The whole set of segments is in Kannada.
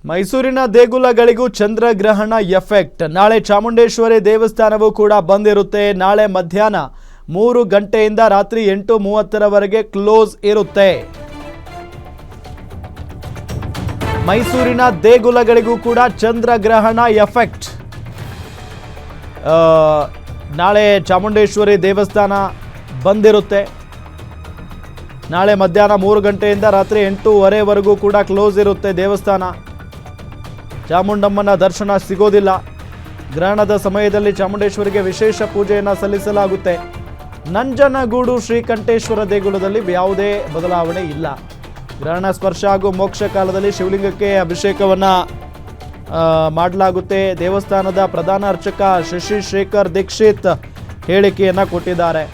ಮೈಸೂರಿನ ದೇಗುಲಗಳಿಗೂ ಚಂದ್ರಗ್ರಹಣ ಎಫೆಕ್ಟ್. ನಾಳೆ ಚಾಮುಂಡೇಶ್ವರಿ ದೇವಸ್ಥಾನವೂ ಕೂಡ ಬಂದಿರುತ್ತೆ. ನಾಳೆ ಮಧ್ಯಾಹ್ನ 3 ಗಂಟೆಯಿಂದ ರಾತ್ರಿ 8:30ರವರೆಗೆ ಕ್ಲೋಸ್ ಇರುತ್ತೆ. ಮೈಸೂರಿನ ದೇಗುಲಗಳಿಗೂ ಕೂಡ ಚಂದ್ರಗ್ರಹಣ ಎಫೆಕ್ಟ್. ನಾಳೆ ಚಾಮುಂಡೇಶ್ವರಿ ದೇವಸ್ಥಾನ ಬಂದಿರುತ್ತೆ. ನಾಳೆ ಮಧ್ಯಾಹ್ನ 3 ಗಂಟೆಯಿಂದ ರಾತ್ರಿ 8:30ವರೆಗೂ ಕೂಡ ಕ್ಲೋಸ್ ಇರುತ್ತೆ ದೇವಸ್ಥಾನ. ಚಾಮುಂಡಮ್ಮನ ದರ್ಶನ ಸಿಗೋದಿಲ್ಲ. ಗ್ರಹಣದ ಸಮಯದಲ್ಲಿ ಚಾಮುಂಡೇಶ್ವರಿಗೆ ವಿಶೇಷ ಪೂಜೆಯನ್ನು ಸಲ್ಲಿಸಲಾಗುತ್ತೆ. ನಂಜನಗೂಡು ಶ್ರೀಕಂಠೇಶ್ವರ ದೇಗುಲದಲ್ಲಿ ಯಾವುದೇ ಬದಲಾವಣೆ ಇಲ್ಲ. ಗ್ರಹಣ ಸ್ಪರ್ಶ ಹಾಗೂ ಮೋಕ್ಷ ಕಾಲದಲ್ಲಿ ಶಿವಲಿಂಗಕ್ಕೆ ಅಭಿಷೇಕವನ್ನು ಮಾಡಲಾಗುತ್ತೆ. ದೇವಸ್ಥಾನದ ಪ್ರಧಾನ ಅರ್ಚಕ ಶಶಿಶೇಖರ್ ದೀಕ್ಷಿತ್ ಹೇಳಿಕೆಯನ್ನು ಕೊಟ್ಟಿದ್ದಾರೆ.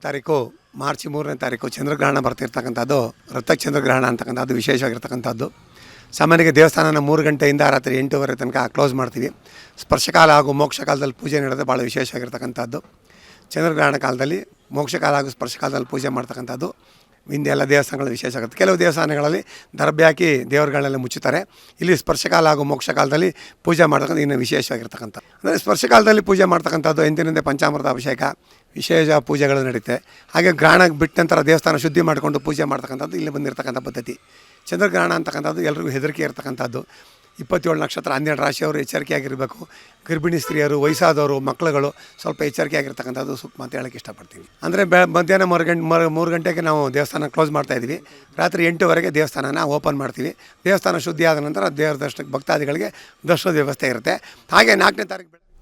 ತಾರೀಕು ಮಾರ್ಚ್ 3ನೇ ತಾರೀಕು ಚಂದ್ರಗ್ರಹಣ ಬರ್ತಿರ್ತಕ್ಕಂಥದ್ದು ರಕ್ತ ಚಂದ್ರಗ್ರಹಣ ಅಂತಕ್ಕಂಥದ್ದು ವಿಶೇಷವಾಗಿರ್ತಕ್ಕಂಥದ್ದು. ಸಾಮಾನ್ಯವಾಗಿ ದೇವಸ್ಥಾನನ 3 ಗಂಟೆಯಿಂದ ರಾತ್ರಿ 8:30 ತನಕ ಕ್ಲೋಸ್ ಮಾಡ್ತೀವಿ. ಸ್ಪರ್ಶಕಾಲ ಹಾಗೂ ಮೋಕ್ಷ ಕಾಲದಲ್ಲಿ ಪೂಜೆ ನಡೆಯೋದು ಭಾಳ ವಿಶೇಷವಾಗಿರ್ತಕ್ಕಂಥದ್ದು. ಚಂದ್ರಗ್ರಹಣ ಕಾಲದಲ್ಲಿ ಮೋಕ್ಷಕಾಲ ಹಾಗೂ ಸ್ಪರ್ಶಕಾಲದಲ್ಲಿ ಪೂಜೆ ಮಾಡ್ತಕ್ಕಂಥದ್ದು ಹಿಂದೆ ಎಲ್ಲ ದೇವಸ್ಥಾನಗಳು ವಿಶೇಷ ಆಗುತ್ತೆ. ಕೆಲವು ದೇವಸ್ಥಾನಗಳಲ್ಲಿ ದರ್ಬೆ ಹಾಕಿ ದೇವರುಗಳನ್ನೆಲ್ಲ ಮುಚ್ಚುತ್ತಾರೆ. ಇಲ್ಲಿ ಸ್ಪರ್ಶಕಾಲ ಹಾಗೂ ಮೋಕ್ಷ ಕಾಲದಲ್ಲಿ ಪೂಜೆ ಮಾಡ್ತಕ್ಕಂಥ ಇನ್ನು ವಿಶೇಷವಾಗಿರ್ತಕ್ಕಂಥ ಅಂದರೆ ಸ್ಪರ್ಶಕಾಲದಲ್ಲಿ ಪೂಜೆ ಮಾಡ್ತಕ್ಕಂಥದ್ದು ಎಂದಿನಿಂದ ಪಂಚಾಮೃತ ಅಭಿಷೇಕ ವಿಶೇಷ ಪೂಜೆಗಳು ನಡೀತೆ. ಹಾಗೆ ಗ್ರಹಣ ಬಿಟ್ಟ ನಂತರ ದೇವಸ್ಥಾನ ಶುದ್ಧಿ ಮಾಡಿಕೊಂಡು ಪೂಜೆ ಮಾಡ್ತಕ್ಕಂಥದ್ದು ಇಲ್ಲಿ ಬಂದಿರತಕ್ಕಂಥ ಪದ್ಧತಿ. ಚಂದ್ರಗ್ರಹಣ ಅಂತಕ್ಕಂಥದ್ದು ಎಲ್ರಿಗೂ ಹೆದರಿಕೆ ಇರ್ತಕ್ಕಂಥದ್ದು. 27 ನಕ್ಷತ್ರ 12 ರಾಶಿಯವರು ಎಚ್ಚರಿಕೆಯಾಗಿರಬೇಕು. ಗರ್ಭಿಣಿ ಸ್ತ್ರೀಯರು, ವಯಸ್ಸಾದವರು, ಮಕ್ಕಳುಗಳು ಸ್ವಲ್ಪ ಎಚ್ಚರಿಕೆಯಾಗಿರ್ತಕ್ಕಂಥದ್ದು ಸೂಕ್ಷ್ಮ ಅಂತ ಹೇಳೋಕ್ಕೆ ಇಷ್ಟಪಡ್ತೀನಿ. ಅಂದರೆ ಮಧ್ಯಾಹ್ನ 3 ಗಂಟೆಗೆ ನಾವು ದೇವಸ್ಥಾನ ಕ್ಲೋಸ್ ಮಾಡ್ತಾಯಿದ್ವಿ. ರಾತ್ರಿ 8:00ವರೆಗೆ ದೇವಸ್ಥಾನನ ಓಪನ್ ಮಾಡ್ತೀವಿ. ದೇವಸ್ಥಾನ ಶುದ್ಧಿ ಆದ ನಂತರ ದೇವರ ದರ್ಶನಕ್ಕೆ ಭಕ್ತಾದಿಗಳಿಗೆ ದರ್ಶನದ ವ್ಯವಸ್ಥೆ ಇರುತ್ತೆ. ಹಾಗೆ 4ನೇ ತಾರೀಕು